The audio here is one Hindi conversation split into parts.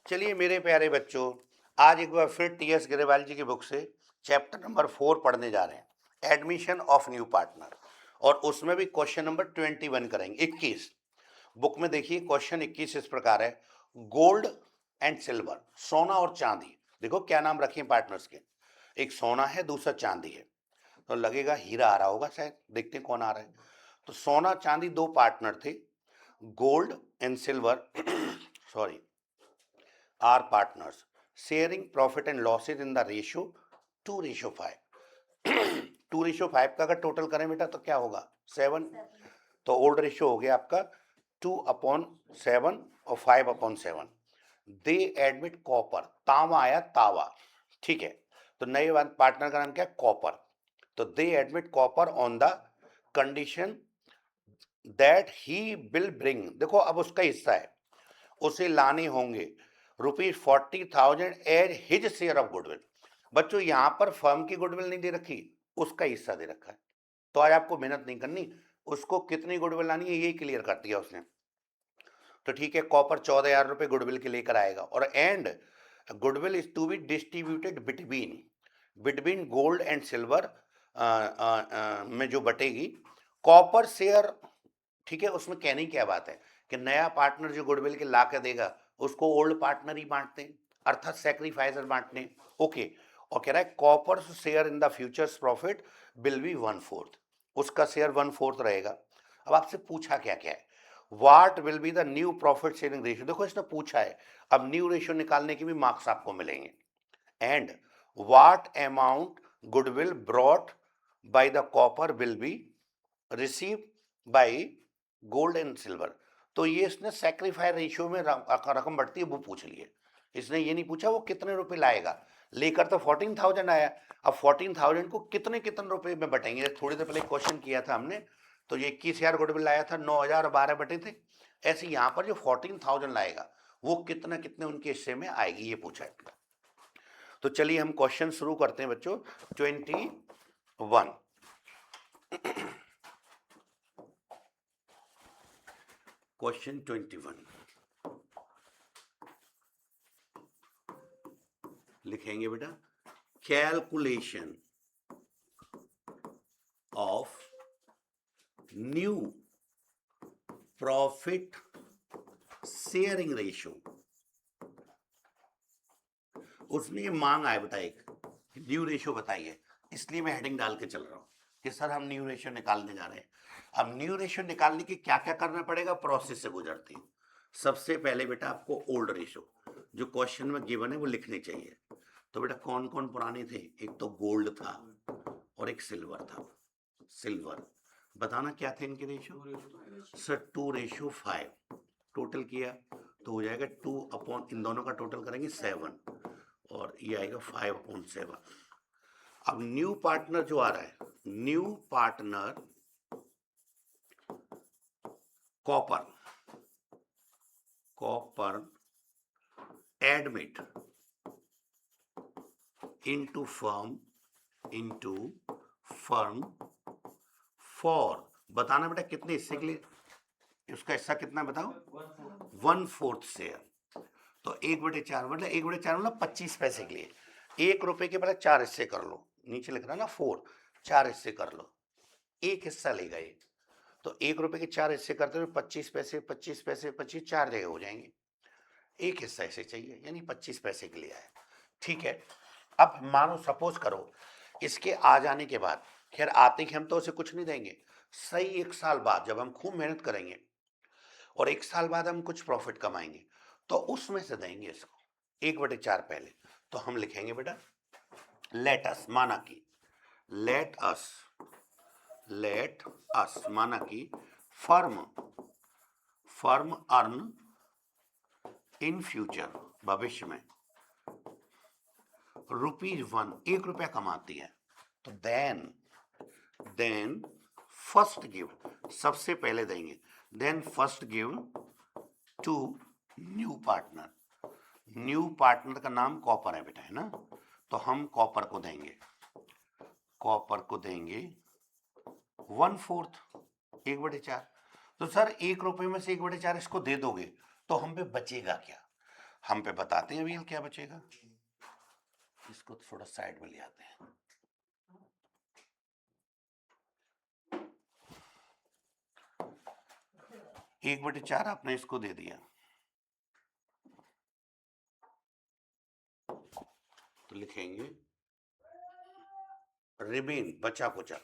चलिए मेरे प्यारे बच्चों, आज एक बार फिर टी.एस. ग्रेवाल जी की बुक से चैप्टर नंबर 4 पढ़ने जा रहे हैं, एडमिशन ऑफ न्यू पार्टनर। और उसमें भी क्वेश्चन नंबर 21 करेंगे, 21। बुक में देखिए क्वेश्चन 21 इस प्रकार है, गोल्ड एंड सिल्वर, सोना और चांदी। देखो क्या नाम रखे पार्टनर्स के, एक सोना है दूसरा चांदी है, तो लगेगा हीरा आ रहा होगा शायद, देखते हैं कौन आ रहा है। तो सोना चांदी दो पार्टनर थे, gold and silver sorry are partners sharing profit and losses in the ratio 2:5। 2:5 का अगर टोटल करें बेटा तो क्या होगा 7। तो ओल्ड रेशियो हो गया आपका 2/7 और 5/7। दे एडमिट कॉपर, तांबा आया तावा, ठीक है। तो नए पार्टनर का नाम क्या है, कॉपर। तो they admit copper on the condition that he will bring, देखो अब उसका हिस्सा है, उसे लाने होंगे ₹40,000 as his share of goodwill. बच्चों यहां पर फर्म की गुडविल नहीं दे रखी, उसका हिस्सा दे रखा है। तो आज आपको मेहनत नहीं करनी, उसको कितनी गुडविल लानी है यही क्लियर कर दिया उसने। तो ठीक है, कॉपर 14,000 रुपए गुडविल के लेकर आएगा, और and goodwill is to be distributed between between gold and silver में जो बटेगी कॉपर शेयर, ठीक है। उसमें कहने की क्या बात है कि नया पार्टनर जो गुडविल के ला के देगा उसको ओल्ड पार्टनर ही बांटते हैं, अर्थात सेक्रीफाइसर बांटते हैं, ओके। और कह रहा है copper share in the futures profit will be 1/4, उसका शेयर 1/4 रहेगा। अब आपसे पूछा क्या क्या है, what will be the new profit sharing ratio, देखो इसने पूछा है, अब न्यू रेशियो निकालने के भी मार्क्स आपको मिलेंगे। And what amount goodwill brought by the copper will be receive by gold and silver. तो ये इसने सेक्रीफाई रेशियो में रकम बढ़ती है वो पूछ ली है, इसने ये नहीं पूछा वो कितने रुपए लाएगा। लेकर तो 14,000 आया, अब 14,000 को कितने कितने रुपए में बटेंगे, थोड़ी देर पहले क्वेश्चन किया था हमने, तो ये 21,000 गुडविल लाया था, 9,000 और 12 बटे थे। ऐसे यहाँ पर जो 14,000 लाएगा वो कितने कितने उनके हिस्से में आएगी ये पूछा है। तो चलिए हम क्वेश्चन शुरू करते हैं बच्चों। 21 क्वेश्चन 21 लिखेंगे बेटा, calculation of new profit sharing ratio. उसमें ये मांग आए बेटा एक न्यू रेशियो बताइए, इसलिए मैं हेडिंग डाल के चल रहा हूं कि सर हम न्यू रेशियो निकालने जा रहे हैं। अब न्यू रेशियो निकालने के क्या क्या करना पड़ेगा, प्रोसेस से गुजरते हैं। सबसे पहले बेटा आपको ओल्ड रेशियो जो क्वेश्चन में गिवन है वो लिखने चाहिए। तो बेटा कौन कौन पुराने थे, एक तो गोल्ड था और एक सिल्वर था। सिल्वर बताना क्या थे इनके रेशियो, सर 2:5। टोटल किया तो हो जाएगा 2 इन दोनों का टोटल करेंगे 7, और ये आएगा 5/7। अब न्यू पार्टनर जो आ रहा है, new partner copper, copper admit into firm for, बताना बेटा कितने हिस्से के लिए, उसका हिस्सा कितना बताओ, 1/4 शेयर। तो 1/4 मतलब 1/4 मतलब 25 पैसे के लिए, 1 रुपए के पहले 4 हिस्से कर लो, नीचे लिख रहा है ना 4, 4 हिस्से कर लो, एक हिस्सा लेगा ये। तो 1 रुपए के 4 हिस्से करते हुए 25 पैसे 25 पैसे 25, 4 जगह हो जाएंगे, एक हिस्सा ऐसे चाहिए, यानी 25 पैसे के लिए आया, ठीक है। अब मानो सपोज करो इसके आ जाने के बाद, खैर आते ही हम तो उसे कुछ नहीं देंगे, सही 1 साल बाद जब हम खूब मेहनत करेंगे और 1 साल बाद हम कुछ प्रॉफिट कमाएंगे तो उसमें से देंगे इसको 1/4 पहले। तो हम लिखेंगे बेटा लेट अस, माना कि लेट अस माना कि फर्म अर्न इन फ्यूचर, भविष्य में ₹1, 1 रुपया कमाती है। तो देन फर्स्ट गिव, सबसे पहले देंगे, then first give to new partner, new partner का नाम कॉपर है बेटा, है ना। तो हम कॉपर को देंगे 1/4, 1/4। तो सर 1 रुपए में से 1/4 इसको दे दोगे तो हम पे बचेगा क्या, हम पे बताते हैं अभी क्या बचेगा। इसको थोड़ा साइड में ले आते हैं। एक बटे चार आपने इसको दे दिया, तो लिखेंगे रिमेन, बचा कुचा,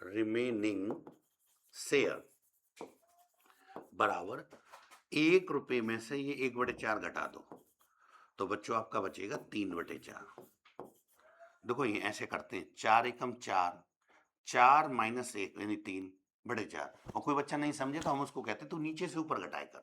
रिमेनिंग शेयर बराबर 1 रुपए में से ये 1/4 घटा दो, तो बच्चों आपका बचेगा 3/4। देखो ये ऐसे करते हैं, 4 एकम 4, 4 माइनस 1 यानी 3/4। और कोई बच्चा नहीं समझे तो हम उसको कहते हैं तो नीचे से ऊपर घटाए कर,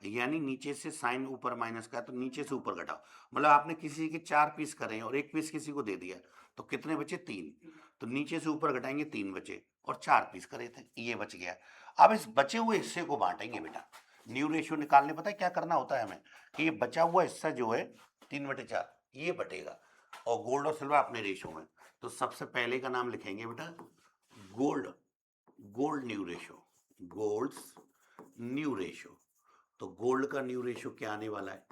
यानी नीचे से साइन ऊपर माइनस का तो नीचे से ऊपर घटाओ। मतलब आपने किसी के 4 पीस करे और 1 पीस किसी को दे दिया, तो कितने बचे? 3। तो नीचे से ऊपर घटाएंगे, 3 बचे, और 4 पीस करे थे, ये बच गया। अब इस बचे हुए हिस्से को बांटेंगे बेटा। न्यू रेशियो निकालने पता है क्या करना होता है हमें, कि ये बचा हुआ हिस्सा जो है 3/4 ये बटेगा, और गोल्ड और सिल्वर अपने रेशियो में। तो सबसे पहले का नाम लिखेंगे बेटा gold new ratio, gold's new ratio. तो गोल्ड का न्यू रेशियो क्या आने वाला है?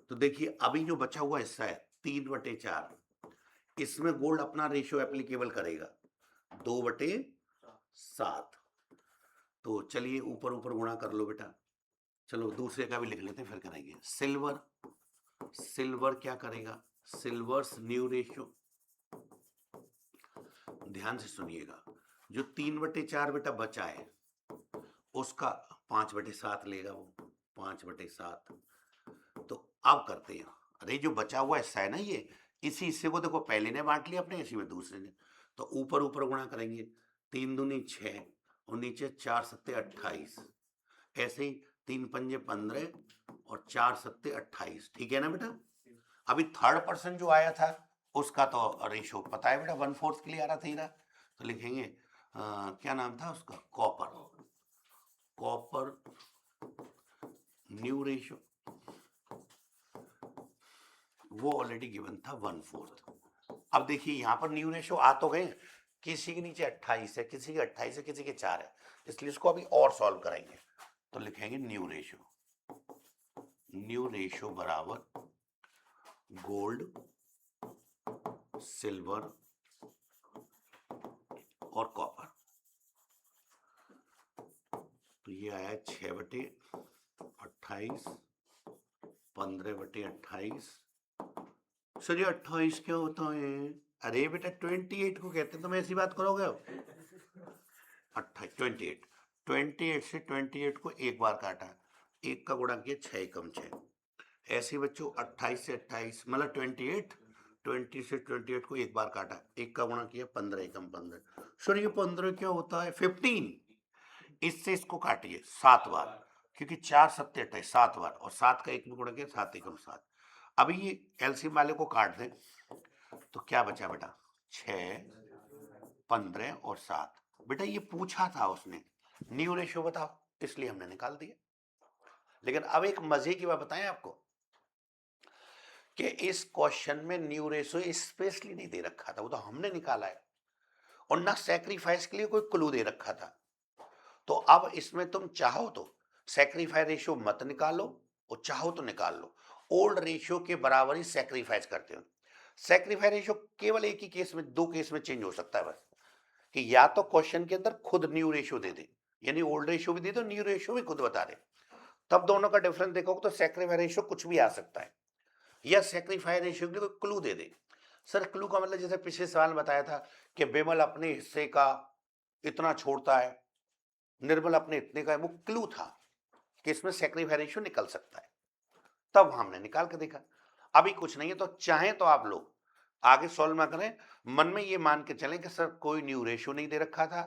तो देखिए अभी जो बचा हुआ हिस्सा है 3/4, इसमें गोल्ड अपना रेशियो एप्लीकेबल करेगा 2/7। तो चलिए ऊपर ऊपर गुणा कर लो बेटा। चलो दूसरे का भी लिख लेते हैं फिर करेंगे। सिल्वर क्या करेगा? सिल्वर्स न्यू रेशियो, ध्यान से सुनिएगा, जो 3/4 बेटा बचा है उसका 5/7 लेगा वो, 5/7। तो अब करते हैं, अरे जो बचा हुआ हिस्सा है ना ये, इसी हिस्से को देखो पहले ने बांट लिया अपने, इसी में दूसरे ने, तो ऊपर ऊपर गुणा करेंगे, 3 दूनी 6 और नीचे 4 सत्ते 28, ऐसे ही 3 पंजे 15 और 4 सत्ते 28। ठीक है ना बेटा? अभी थर्ड पर्सन जो आया था उसका तो रेशो पता है बेटा, 1/4 के लिए आ रहा था ही ना, तो लिखेंगे क्या नाम था उसका? कॉपर न्यू रेशियो, वो ऑलरेडी गिवन था 1/4। अब देखिए यहां पर न्यू रेशियो आ तो गए, किसी के नीचे 28 है, किसी के 28 है, किसी के 4 है, इसलिए इसको अभी और सॉल्व करेंगे। तो लिखेंगे न्यू रेशियो बराबर गोल्ड, सिल्वर और कॉपर। तो ये आया 6/28, 15/28। सर ये 28 क्या होता है? अरे बेटा 28 को कहते हैं, तो मैं ऐसी बात करोगे? 28 से 28 को एक बार काटा, एक का गुणा किया 6 एकम 6। ऐसे बच्चों 28 से 28 मतलब 20 से 28 को एक बार काटा, एक का गुणा किया 15 एकम 15। सर ये 15 क्या होता है? 15। इससे इसको काटिए 7 बार, क्योंकि 4 सत्ते 28, 7 बार, और 7 का एक में गुणा किया 7 एकम 7। अभी ये एलसीएम वाले को काट दें तो क्या बचा बेटा? 6, 15 और 7। बेटा ये पूछा था उसने न्यू रेशियो बताओ, इसलिए हमने निकाल दिया। लेकिन अब एक मजे की बात बताएं आपको, कि इस क्वेश्चन में न्यू रेशियो स्पेशली नहीं दे रखा था, वो तो हमने निकाला है, और ना सैक्रिफाइस के लिए कोई क्लू दे रखा था। तो अब इसमें तुम चाहो तो सैक्रिफाइस रेशियो मत निकालो, और चाहो तो निकाल लो, ओल्ड रेशियो के बराबर ही सैक्रिफाइस करते हो। सैक्रिफाइस रेशियो केवल एक ही केस में, 2 केस में चेंज हो सकता है बस, कि या तो क्वेश्चन के अंदर खुद न्यू रेशियो दे दे, यानी ओल्ड रेशियो भी दे दो, न्यू रेशियो भी खुद बता दे, तब दोनों का डिफरेंस देखोगे तो सैक्रिफाइस रेशियो कुछ भी आ सकता है, या सैक्रिफाइस रेशियो के लिए कोई क्लू दे दे। सर क्लू का मतलब जैसे पिछले सवाल बताया था कि विमल अपने हिस्से का इतना छोड़ता है, निर्मल अपने इतने का है, वो क्लू था कि इसमें सैक्रिफाइस रेशियो निकल सकता है, तब हमने निकाल के देखा। अभी कुछ नहीं है, तो चाहे तो आप लोग आगे सॉल्व ना करें, मन में ये मान के चलें कि सर कोई न्यू रेशियो नहीं दे रखा था,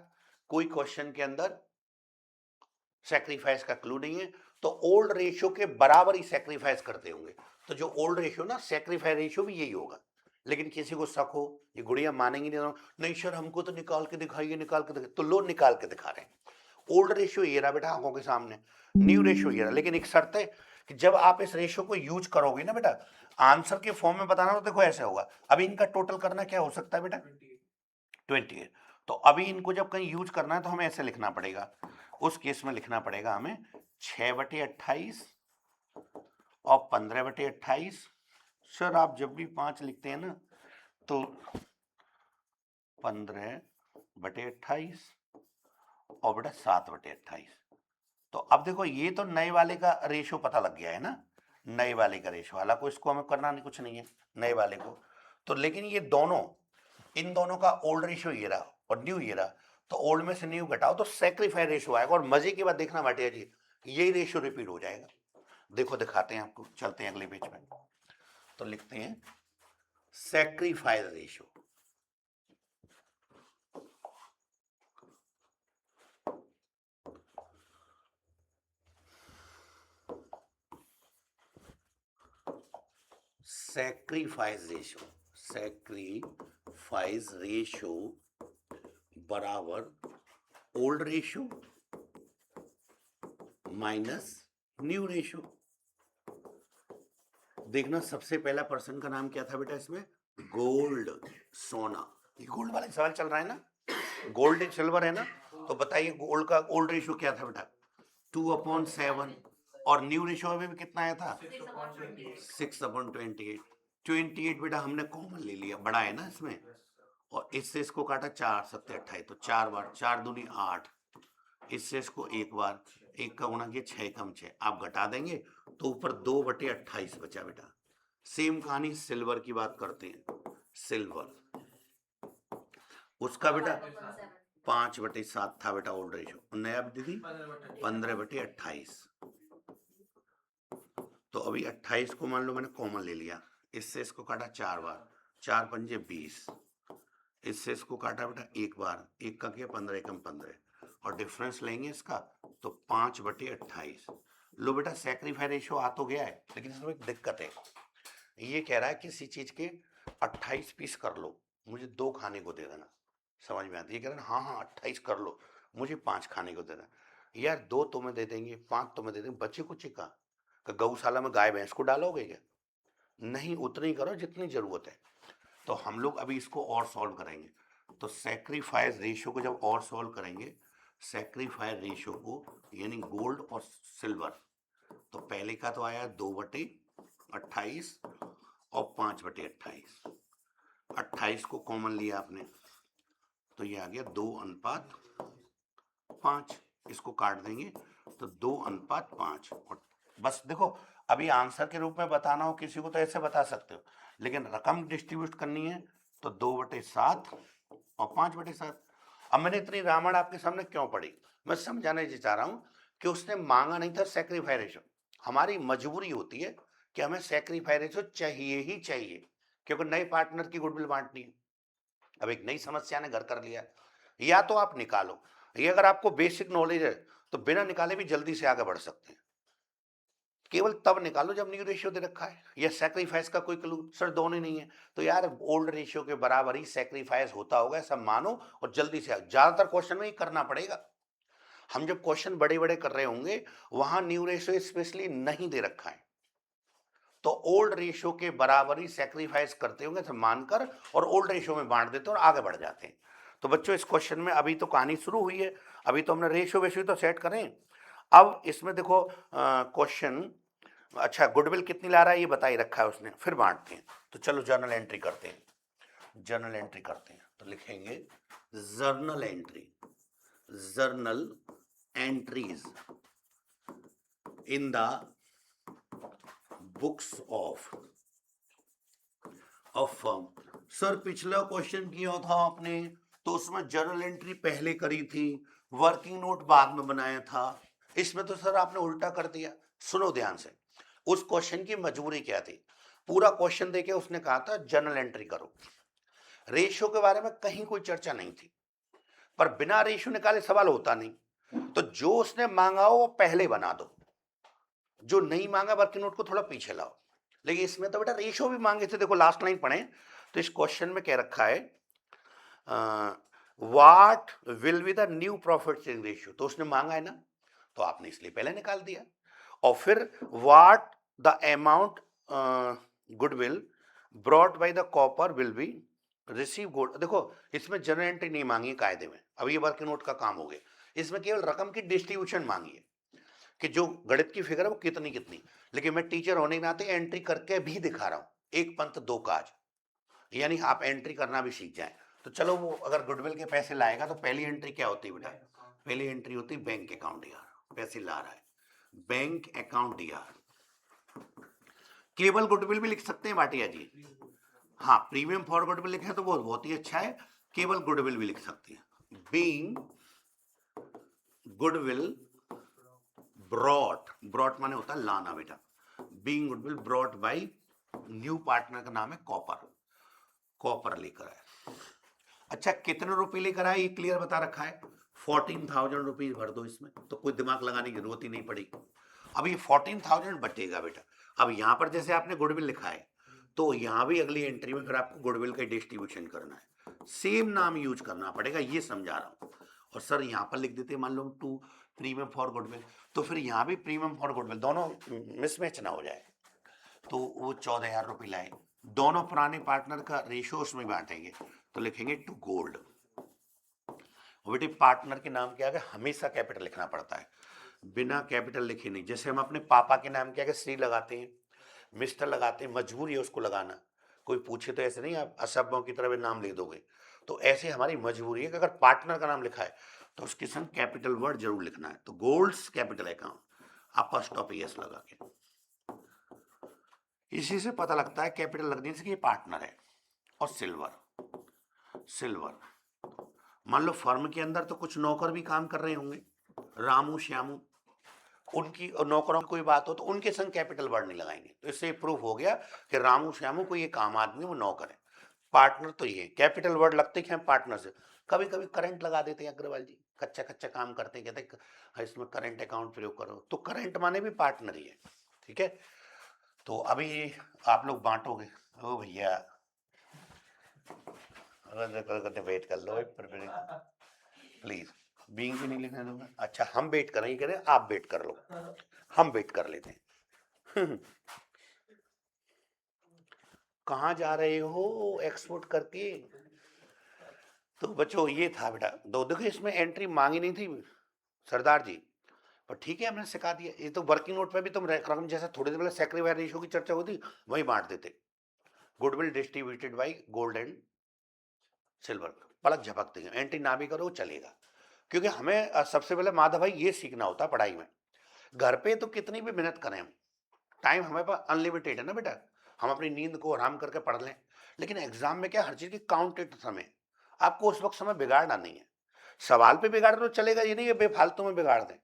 कोई क्वेश्चन के अंदर सैक्रिफाइस का क्लू नहीं है, तो ओल्ड रेशियो के बराबर ही सैक्रिफाइस करते होंगे। तो जो ओल्ड रेशियो ना, सैक्रिफाइस रेशियो भी यही होगा। लेकिन किसी को शक हो, ये गुड़िया मानेंगी नहीं सर हमको तो निकाल के दिखाइए, निकाल के दिखाइए, तो लो निकाल के दिखा रहे हैं। ओल्ड रेशियो ये रहा बेटा आंखों के सामने, न्यू रेशियो ये रहा, लेकिन एक शर्त है कि जब आप इस रेशियो को यूज करोगे ना बेटा, आंसर के फॉर्म में बताना, तो देखो ऐसे होगा। अभी इनका टोटल करना क्या हो सकता है बेटा? 28। तो अभी इनको जब कहीं यूज करना है तो हमें ऐसे लिखना पड़ेगा, उस केस में लिखना पड़ेगा हमें 6/28 और 15/28। सर आप जब भी 5 लिखते हैं ना तो 15/28 और बेटा 7/28। तो अब देखो ये तो नए वाले का रेशो पता लग गया है ना, नए वाले का रेशो, हालांकि इसको हमें करना नहीं, कुछ नहीं है नए वाले को। तो लेकिन ये दोनों, इन दोनों का ओल्ड रेशो ये रहा और न्यू ये रहा, तो ओल्ड में से न्यू घटाओ तो सैक्रिफाई रेशो आएगा। और मजे की बात देखना भाटिया जी, यही रेशो रिपीट हो जाएगा। देखो दिखाते हैं आपको, चलते हैं अगले पेज में। तो लिखते हैं सैक्रिफाइस रेशो। सैक्रिफाइस रेशो बराबर old ratio minus new ratio. देखना सबसे पहला पर्सन का नाम क्या था बेटा इसमें, गोल्ड, सोना। ये गोल्ड वाला सवाल चल रहा है ना, गोल्ड एंड सिल्वर है ना। तो बताइए गोल्ड का ओल्ड रेशो क्या था बेटा, 2/7। और न्यू रेशो अभी भी कितना आया था, 6/28। 28 बेटा हमने कॉमन ले लिया, बड़ा है ना इसमें, और इससे इसको काटा 4 7 28, तो 4 बार, 4 दूनी 8। इससे इसको एक बार, एक का गुणा किया 6 कम 6, आप घटा देंगे तो ऊपर 2/28 बचा बेटा। सेम कहानी सिल्वर की बात करते हैं, सिल्वर उसका बेटा 5/7 था बेटा ओल्ड रेशो, नया दीदी 15/28। तो अभी 28 को मान लो मैंने कॉमन ले लिया, इससे इसको काटा 4 बार, 4 पंजे 20, इससे इसको काटा बेटा एक बार, एक का किया 15 एकम 15, और डिफरेंस लेंगे इसका तो 5/28। लो बेटा सैक्रिफाई रेशो आ तो गया है, लेकिन इसमें एक दिक्कत है। ये कह रहा है किसी चीज के 28 पीस कर लो, मुझे 2 खाने को दे देना। समझ में आती है, कह रहे हाँ हाँ 28 कर लो, मुझे 5 खाने को देना। यार 2 तुम्हें दे देंगे, 5 तुम्हें दे देंगे, बच्चे कुछ का गौशाला में गाय भैंस को डालोगे क्या, नहीं, उतनी करो जितनी जरूरत है। तो हम लोग अभी इसको और सॉल्व करेंगे। तो सैक्रिफाइस रेशियो को जब और सॉल्व करेंगे, सैक्रिफाइस रेशियो को यानी गोल्ड और सिल्वर, तो पहले का तो आया 2/28 और 5/28। 28 को कॉमन लिया आपने तो ये आ गया 2:5। इसको काट देंगे तो 2:5। और बस देखो, अभी आंसर के रूप में बताना हो किसी को तो ऐसे बता सकते हो, लेकिन रकम डिस्ट्रीब्यूट करनी है तो 2/7 और 5/7। अब मैंने इतनी रामायण आपके सामने क्यों पढ़ी, मैं समझाने चाह रहा हूं कि उसने मांगा नहीं था सैक्रिफाइस रेशो। हमारी मजबूरी होती है कि हमें सैक्रिफाइस रेशो चाहिए ही चाहिए, क्योंकि नए पार्टनर की गुडविल बांटनी है। अब एक नई समस्या ने घर कर लिया, या तो आप निकालो, ये अगर आपको बेसिक नॉलेज है तो बिना निकाले भी जल्दी से आगे बढ़ सकते हैं। केवल तब निकालो जब न्यू रेशियो दे रखा है, या सैक्रिफाइस का कोई क्लू, सर दोनों नहीं है तो यार ओल्ड रेशियो के बराबर ही सैक्रिफाइस होता होगा ऐसा मानो और जल्दी से। ज्यादातर क्वेश्चन में ही करना पड़ेगा। हम जब क्वेश्चन बड़े बड़े कर रहे होंगे वहां न्यू रेशियो स्पेशली नहीं दे रखा है, तो ओल्ड रेशियो के बराबर ही सैक्रिफाइस करते होंगे ऐसा मानकर और ओल्ड रेशियो में बांट देते हैं और आगे बढ़ जाते हैं। तो बच्चों इस क्वेश्चन में अभी तो कहानी शुरू हुई है, अभी तो हमने रेशियो वेशियो तो सेट करें। अब इसमें देखो क्वेश्चन, अच्छा गुडविल कितनी ला रहा है ये बताई रखा है उसने, फिर बांटते हैं। तो चलो जर्नल एंट्री करते हैं, जर्नल एंट्री करते हैं। तो लिखेंगे journal entry, journal entries in the books of a firm. Sir पिछला क्वेश्चन किया था आपने तो उसमें जर्नल एंट्री पहले करी थी, वर्किंग नोट बाद में बनाया था, इसमें तो सर आपने उल्टा कर दिया। सुनो ध्यान से, उस क्वेश्चन की मजबूरी क्या थी, पूरा क्वेश्चन देके उसने कहा था जर्नल एंट्री करो, रेशियो के बारे में कहीं कोई चर्चा नहीं थी, पर बिना रेशियो निकाले सवाल होता नहीं। तो जो उसने मांगा हो वो पहले बना दो, जो नहीं मांगा वर्किंग नोट को थोड़ा पीछे लाओ। लेकिन इसमें तो बेटा रेशियो भी मांगे थे, देखो लास्ट लाइन पढ़े तो इस क्वेश्चन में क्या रखा है, what will be the new profit sharing ratio, तो उसने मांगा है ना, तो आपने इसलिए पहले निकाल दिया। और फिर what the amount goodwill brought by the copper will be receive gold, देखो इसमें जनरल एंट्री नहीं मांगी कायदे में, अब ये वर्किंग नोट का काम हो गया, इसमें केवल रकम की डिस्ट्रीब्यूशन मांगी है, कि जो गणित की फिगर है वो कितनी कितनी, लेकिन मैं टीचर होने के नाते एंट्री करके भी दिखा रहा हूँ, एक पंथ दो काज, यानी आप एंट्री करना भी सीख जाएं। तो चलो वो अगर गुडविल के पैसे लाएगा तो पहली एंट्री क्या होती है बेटा, पहली एंट्री होती है बैंक अकाउंट यार, पैसे ला रहा है, बैंक अकाउंट यार। केवल गुडविल भी लिख सकते हैं भाटिया जी, हाँ प्रीमियम फॉर गुडविल लिखे तो वो बहुत ही अच्छा है, केवल गुडविल भी लिख सकते हैं। बीइंग गुडविल ब्रॉट माने होता है लाना बेटा, being goodwill brought by new partner का नाम है कॉपर लेकर आए। अच्छा कितने रुपए लेकर आए ये क्लियर बता रखा है, 14,000 रुपीज भर दो इसमें, तो कोई दिमाग लगाने की जरूरत ही नहीं पड़ेगी। अब ये 14,000 बटेगा बेटा, अब यहां पर जैसे आपने गुडविल लिखा है तो यहां भी अगली एंट्री में फिर आपको गुडविल का डिस्ट्रीब्यूशन करना है, सेम नाम यूज करना पड़ेगा, ये समझा रहा हूं। और सर यहां पर लिख देते मान लो टू प्रीमियम फॉर गुडविल, तो फिर यहां भी प्रीमियम फॉर गुडविल, दोनों मिसमैच ना हो जाए। तो वो 14,000 रुपये लाए, दोनों पुराने पार्टनर का रेशियो उसमें बांटेंगे, तो लिखेंगे टू गोल्ड। बेटे पार्टनर के नाम के आगे हमेशा कैपिटल लिखना पड़ता है, बिना कैपिटल लिखे नहीं। जैसे हम अपने पापा के नाम के आगे श्री लगाते हैं, मिस्टर लगाते हैं, मजबूरी है उसको लगाना, कोई पूछे तो ऐसे नहीं आप असभ्यों की तरह नाम लिख दोगे, तो ऐसे हमारी मजबूरी है कि अगर पार्टनर का नाम लिखा है तो उसके संग कैपिटल वर्ड जरूर लिखना है। तो gold's capital account apostrophe S लगा के, इसी से पता लगता है कैपिटल लगने से कि ये पार्टनर है। और सिल्वर मान लो फर्म के अंदर तो कुछ नौकर भी काम कर रहे होंगे, रामू श्यामू, उनकी नौकरों की कोई बात हो तो उनके संग कैपिटल वर्ड नहीं लगाएंगे, तो इससे प्रूफ हो गया कि रामू श्यामू को ये काम आदमी वो नौकर है। पार्टनर तो ये कैपिटल वर्ड लगते हैं पार्टनर से, कभी कभी करंट लगा देते हैं अग्रवाल जी, कच्चा कच्चा काम करते हैं, कहते हैं इसमें करंट अकाउंट प्रयोग करो, तो करंट माने भी पार्टनर ही है, ठीक है। तो अभी आप लोग बांटोगे, ओ भैया वेट कर लो प्लीज, बीइंग भी नहीं लिखने दूंगा। अच्छा हम वेट करें, ये कह रहे हैं आप वेट कर लो, हम वेट कर लेते हैं। कहाँ जा रहे हो एक्सपोर्ट करके। तो बच्चों ये था बेटा, दो देखो इसमें एंट्री मांगी नहीं थी सरदार जी, पर ठीक है हमने सिखा दिया। ये तो वर्किंग नोट पे भी तुम रकम जैसे थोड़ी देर पहले सैक्रिफाइस रेशियो की चर्चा होती वही बांट देते, goodwill distributed by gold and silver, पलक झपकते हैं, एंट्री ना भी करो चलेगा। क्योंकि हमें सबसे पहले माधव भाई ये सीखना होता है पढ़ाई में, घर पे तो कितनी भी मेहनत करें हम, टाइम हमारे पास अनलिमिटेड है ना बेटा, हम अपनी नींद को आराम करके पढ़ लें, लेकिन एग्जाम में क्या हर चीज की काउंटेड समय, आपको उस वक्त समय बिगाड़ना नहीं है। सवाल पे बिगाड़ तो चलेगा, ये नहीं है बेफालतू में बिगाड़ दें,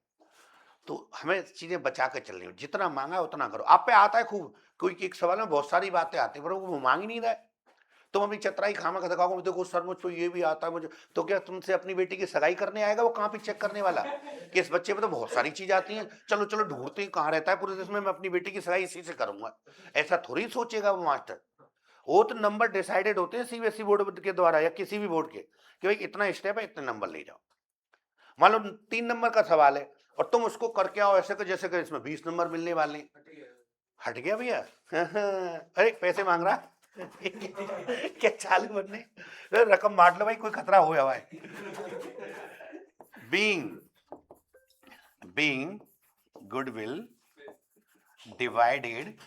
तो हमें चीजें बचा के चलनी हो, जितना मांगा उतना करो। आप पे आता है खूब, कोई एक सवाल में बहुत सारी बातें आती है पर वो मांग ही नहीं रहा है, तुम अपनी चतराई खामा दिखाओगे, देखो सर मुझको ये भी आता है मुझे, तो क्या तुमसे अपनी बेटी की सगाई करने आएगा वो, कहाँ पे चेक करने वाला कि इस बच्चे में तो बहुत सारी चीज आती हैं, चलो चलो ढूंढते हैं कहाँ रहता है पूरे देश में, मैं अपनी बेटी की सगाई इसी से करूंगा, ऐसा थोड़ी सोचेगा वो मास्टर। वो तो नंबर डिसाइडेड होते हैं सीबीएसई बोर्ड के द्वारा या किसी भी बोर्ड के, कि भाई इतना स्टेप है इतने नंबर ले जाओ। मान लो 3 नंबर का सवाल है और तुम उसको करके आओ ऐसे जैसे कि इसमें 20 नंबर मिलने वाले, हट गया भैया। अरे पैसे मांग रहा क्या चालू बनने, रकम बांट लो भाई, कोई खतरा हो या भाई। Being goodwill divided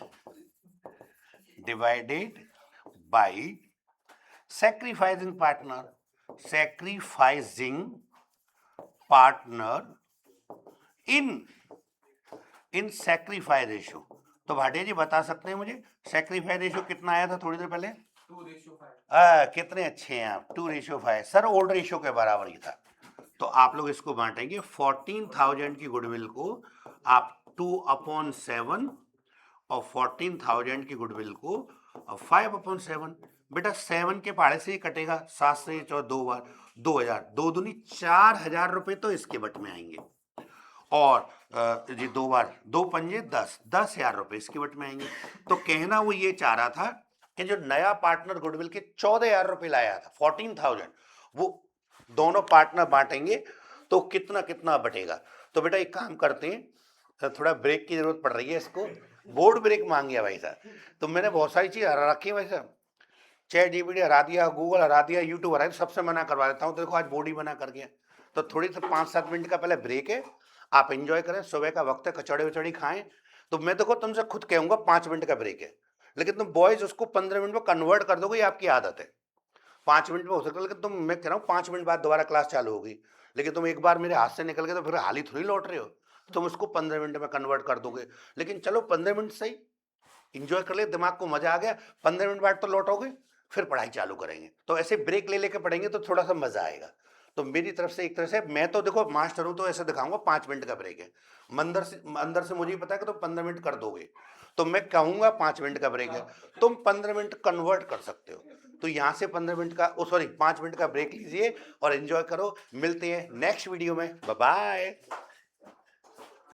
by sacrificing partner in sacrifice ratio. तो भाटिया जी बता सकते हैं मुझे सैक्रिफाइस रेशियो कितना आया था थोड़ी देर पहले? 2:5। कितने अच्छे हैं आप, 2:5 सर, ओल्ड रेशियो के बराबर ही था। तो आप लोग इसको बांटेंगे, 14,000 की गुडविल को आप 2/7 और 14,000 की गुडविल को 5/7। बेटा 7 के पहाड़े से ही कटेगा, 7 से 2 बार 2,000, 2 दूनी 4,000 रुपए तो इसके बट में आएंगे, और जी 2 बार 2 पंजे 10,000 रुपए इसके बट में आएंगे। तो कहना वो ये चाह रहा था कि जो नया पार्टनर गुडविल के 14,000 रुपए लाया था, 14,000, वो दोनों पार्टनर बांटेंगे तो कितना कितना बटेगा। तो बेटा एक काम करते हैं, थोड़ा ब्रेक की जरूरत पड़ रही है, इसको बोर्ड ब्रेक मांग गया भाई साहब, तो मैंने बहुत सारी चीज हरा रखी है भाई साहब, चैट जीपीटी हरा दिया, गूगल हरा दिया, यूट्यूब हरा दिया, सबसे मना करवा देता हूँ। देखो आज बोर्ड ही मना कर गया, तो थोड़ी सी 5-7 मिनट का पहले ब्रेक है, आप एंजॉय करें, सुबह का वक्त है, कचौड़ी वचौड़ी खाएं। तो मैं देखो तुमसे खुद कहूंगा 5 मिनट का ब्रेक है, लेकिन तुम बॉयज उसको 15 मिनट में कन्वर्ट कर दोगे, ये आपकी आदत है। 5 मिनट में हो सकता है, लेकिन तुम, मैं कह रहा हूँ 5 मिनट बाद दोबारा क्लास चालू होगी, लेकिन तुम एक बार मेरे हाथ से निकल गए तो फिर हाल ही थोड़ी लौट रहे हो। तुम उसको 15 मिनट में कन्वर्ट कर दोगे, लेकिन चलो 15 मिनट सही, इंजॉय कर ले, दिमाग को मजा आ गया, 15 मिनट बाद तो लौटोगे, फिर पढ़ाई चालू करेंगे। तो ऐसे ब्रेक ले लेके पढ़ेंगे तो थोड़ा सा मजा आएगा। तो मेरी तरफ से एक तरह से, मैं तो देखो मास्टर हूं तो ऐसे दिखाऊंगा 5 मिनट का ब्रेक है, अंदर से मुझे ही पता है कि तुम 15 मिनट कर दोगे, तो मैं कहूंगा 5 मिनट का ब्रेक है, तुम 15 मिनट कन्वर्ट कर सकते हो। तो यहाँ से 15 मिनट का, ओ सॉरी 5 मिनट का ब्रेक लीजिए और एंजॉय करो। मिलते हैं नेक्स्ट वीडियो में, बाय बाय।